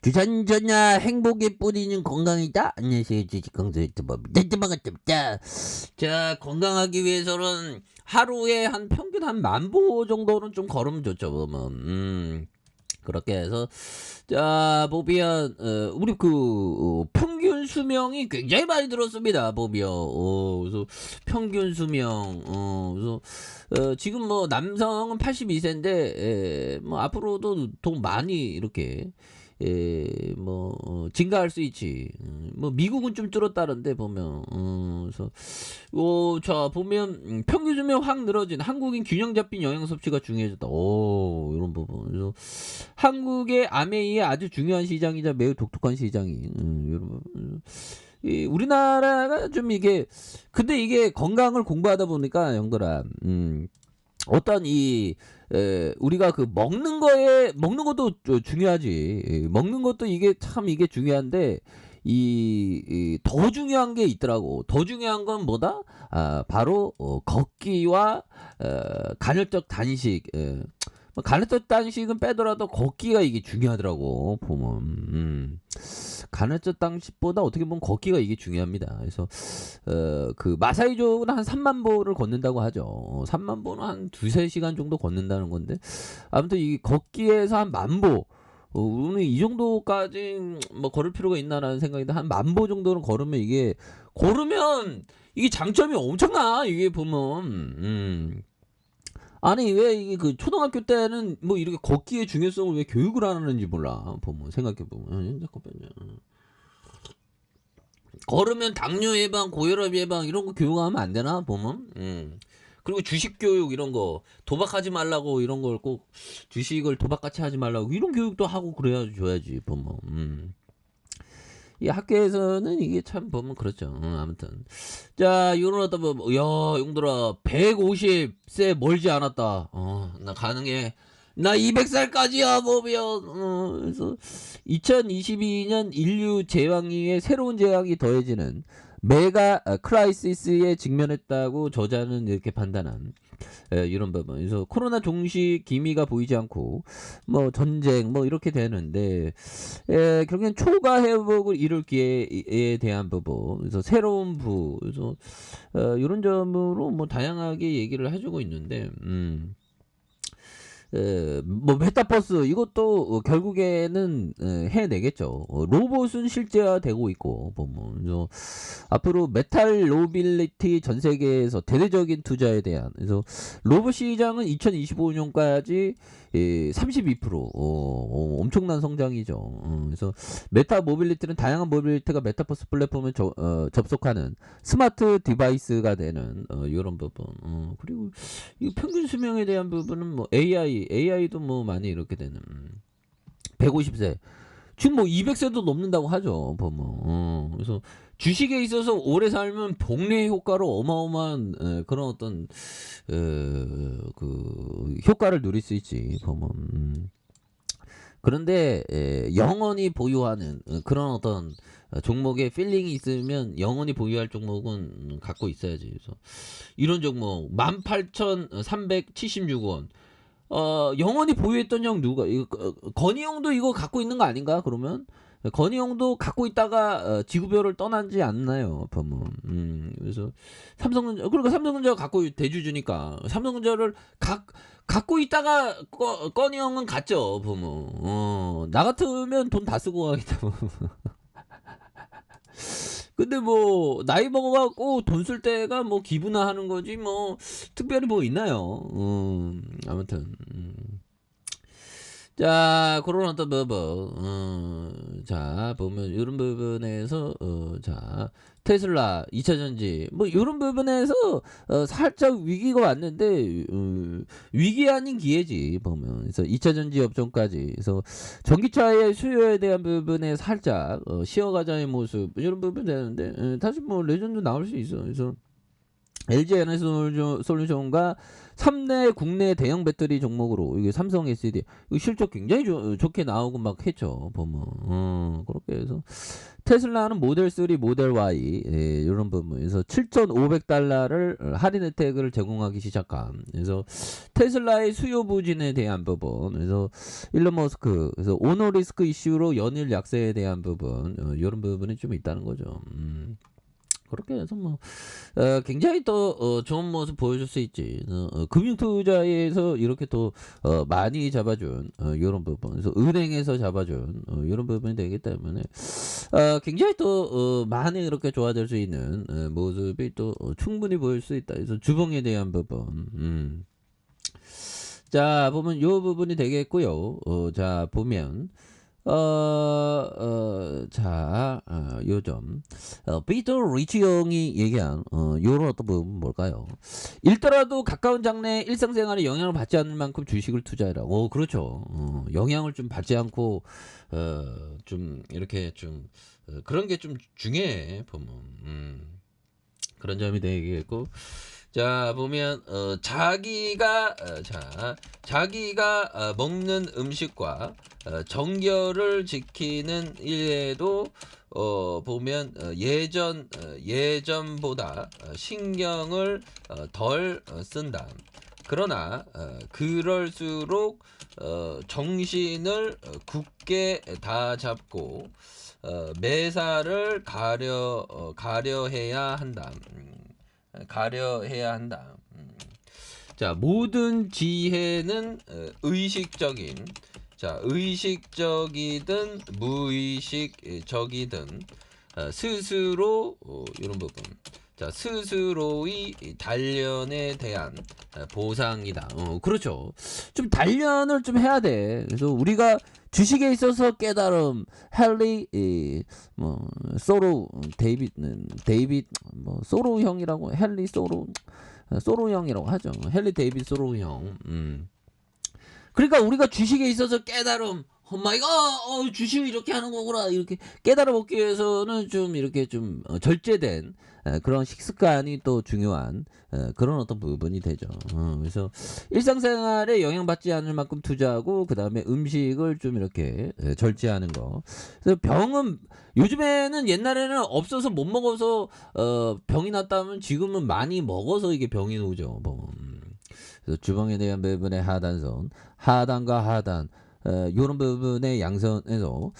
주산전야 행복에 뿌리는 건강이다. 안녕하세요. 주식강사 유튜버입니다. 반갑습니다. 자, 건강하기 위해서는 하루에 한 평균 한 10,000보 정도는 좀 걸으면 좋죠. 보면. 그렇게 해서 자 보면 우리 평균 수명이 굉장히 많이 들었습니다. 보면 그래서 평균 수명 그래서 지금 뭐 남성은 82세인데 뭐 앞으로도 더 많이 이렇게 증가할 수 있지. 뭐 미국은 좀 줄었다는데 보면 그래서 자 보면 평균 수명 확 늘어진 한국인 균형 잡힌 영양 섭취가 중요해졌다. 오 이런 부분. 그래서 한국의 아메이의 아주 중요한 시장이자 매우 독특한 시장이 이런 부분. 우리나라가 좀 이게 근데 이게 건강을 공부하다 보니까 형들아 어떤 우리가 먹는 것도 중요하지. 먹는 것도 이게 참 이게 중요한데 더 중요한 게 있더라고. 더 중요한 건 뭐다? 바로 걷기와 간헐적 단식. 뭐 간헐적 단식은 빼더라도 걷기가 이게 중요하더라고 보면. 간헐적 단식보다 어떻게 보면 걷기가 이게 중요합니다. 그래서 마사이족은 한 3만 보를 걷는다고 하죠. 3만 보는 한 2-3시간 정도 걷는다는 건데 아무튼 이 걷기에서 한 10,000보 우리는 이 정도까지 뭐 걸을 필요가 있나라는 생각인데 한 10,000보 정도는 걸으면 이게 장점이 엄청나. 이게 보면 아니 왜 이게 초등학교 때는 뭐 이렇게 걷기의 중요성을 왜 교육을 안 하는지 몰라. 보면 생각해 보면 잠깐만요. 걸으면 당뇨 예방, 고혈압 예방 이런 거 교육하면 안 되나 보면. 그리고 주식 교육 이런 거 도박하지 말라고 이런 걸 꼭 주식을 도박같이 하지 말라고 이런 교육도 하고 그래야 줘야지 보면. 이 학교에서는 이게 참 보면 그렇죠. 아무튼 자 요런 어떤 야 용들아 150세 멀지 않았다. 나 가능해. 나 200살까지야 보면. 그래서 2022년 인류 제왕위에 새로운 제왕이 더해지는 메가 크라이시스에 직면했다고 저자는 이렇게 판단한 이런 부분. 그래서 코로나 종식 기미가 보이지 않고 뭐 전쟁 뭐 이렇게 되는데 결국엔 초과 회복을 이룰 기회에 대한 부분. 그래서 새로운 그래서 이런 점으로 뭐 다양하게 얘기를 해주고 있는데. 뭐 메타버스 이것도 결국에는 해내겠죠. 로봇은 실제화되고 있고 보면 그래서 앞으로 메탈 로빌리티 전 세계에서 대대적인 투자에 대한 그래서 로봇 시장은 2025년까지 32% 엄청난 성장이죠. 그래서 메타 모빌리티는 다양한 모빌리티가 메타버스 플랫폼에 접속하는 스마트 디바이스가 되는 이런 부분. 그리고 이 평균 수명에 대한 부분은 뭐 AI도 뭐 많이 이렇게 되는 150세 지금 뭐 200세도 넘는다고 하죠 보면. 그래서 주식에 있어서 오래 살면 복리 효과로 어마어마한 그런 어떤 효과를 누릴 수 있지 보면. 그런데 영원히 보유하는 그런 어떤 종목에 필링이 있으면 영원히 보유할 종목은 갖고 있어야지. 그래서 이런 종목 18,376원 영원히 보유했던 형 누가 건희 형도 이거 갖고 있는 거 아닌가 그러면? 건희 형도 갖고 있다가 지구별을 떠나지 않나요 보면. 그래서 삼성전자가 갖고 대주주니까 삼성전자를 갖고 있다가 건희 형은 갔죠 보면. 나 같으면 돈 다 쓰고 가겠다 보면. 근데 뭐 나이 먹어갖고 돈 쓸 때가 뭐 기부나 하는 거지 뭐 특별히 뭐 있나요? 아무튼 자 그런 어떤 자 보면 이런 부분에서 자 테슬라 2차전지 뭐 이런 부분에서 살짝 위기가 왔는데 위기 아닌 기회지 보면. 그래서 2차전지 업종까지 그래서 전기차의 수요에 대한 부분에 살짝 쉬어가자의 모습 이런 부분 되는데 다시 뭐 레전드 나올 수 있어. 그래서 LG 솔루션과 3대 국내 대형 배터리 종목으로 이게 삼성 SD 이거 실적 굉장히 좋게 나오고 막 했죠. 보면 그렇게 해서 테슬라는 모델 3, 모델 Y 이런 부분에서 7,500달러를 할인 혜택을 제공하기 시작함. 그래서 테슬라의 수요 부진에 대한 부분, 그래서 일론 머스크, 그래서 오너 리스크 이슈로 연일 약세에 대한 부분, 이런 부분이 좀 있다는 거죠. 그렇게 해서 뭐 굉장히 또 좋은 모습 보여줄 수 있지. 금융 투자에서 이렇게 또 많이 잡아준 이런 부분, 그래서 은행에서 잡아준 이런 부분이 되기 때문에 굉장히 또 많이 이렇게 좋아질 수 있는 모습이 또 충분히 보일 수 있다. 그래서 주봉에 대한 부분. 자 보면 요 부분이 되겠고요. 자 보면 요점 피터 리치 형이 얘기한 요런 어떤 부분 뭘까요? 읽더라도 가까운 장래에 일상생활에 영향을 받지 않을 만큼 주식을 투자해라. 그렇죠. 영향을 좀 받지 않고 좀 이렇게 좀 그런 게 좀 중요해 보면 그런 점이 되겠고. 자 보면 자기가 먹는 음식과 정결을 지키는 일에도 보면 예전보다 신경을 덜 쓴다. 그러나 그럴수록 정신을 굳게 다 잡고 매사를 가려해야 한다. 가려해야 한다. 자, 모든 지혜는 의식적인, 자, 의식적이든 무의식적이든 스스로 이런 부분. 자, 스스로의 단련에 대한 보상이다. 그렇죠. 좀 단련을 좀 해야 돼. 그래서 우리가 주식에 있어서 깨달음, 헨리 소로 데이빗 소로 형이라고 헨리 소로 형이라고 하죠. 헨리 데이빗 소로 형. 그러니까 우리가 주식에 있어서 깨달음, 오마이갓, 주식을 이렇게 하는 거구나, 이렇게 깨달아 먹기 위해서는 좀 이렇게 좀 절제된 그런 식습관이 또 중요한 그런 어떤 부분이 되죠. 그래서 일상생활에 영향받지 않을 만큼 투자하고 그 다음에 음식을 좀 이렇게 절제하는 거. 그래서 병은 요즘에는 옛날에는 없어서 못 먹어서 병이 났다면 지금은 많이 먹어서 이게 병이 오죠. 뭐. 그래서 주봉에 대한 부분의 하단과 하단 이런 부분의 양선에서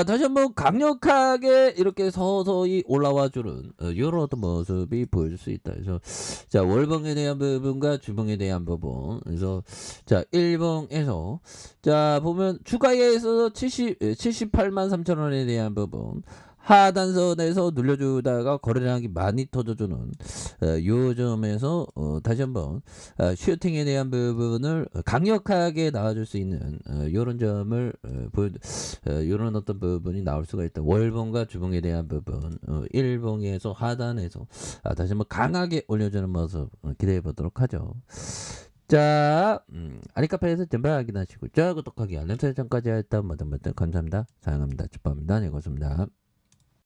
다시 한번 강력하게 이렇게 서서히 올라와주는 이런 어떤 모습이 보여줄 수 있다. 그래서 자 월봉에 대한 부분과 주봉에 대한 부분. 그래서 자 일봉에서 자 보면 주가에서 78만 3천 원에 대한 부분. 하단선에서 눌려주다가 거래량이 많이 터져주는 요 점에서 다시 한번 슈팅에 대한 부분을 강력하게 나와줄 수 있는 요런 점을 요런 어떤 부분이 나올 수가 있다. 월봉과 주봉에 대한 부분 일봉에서 하단에서 다시 한번 강하게 올려주는 모습 기대해 보도록 하죠. 자, 아리카페에서 전부 확인하시고, 구독하기, 알림 설정까지 했다. 감사합니다. 사랑합니다. 축복합니다. 네, 고맙습니다.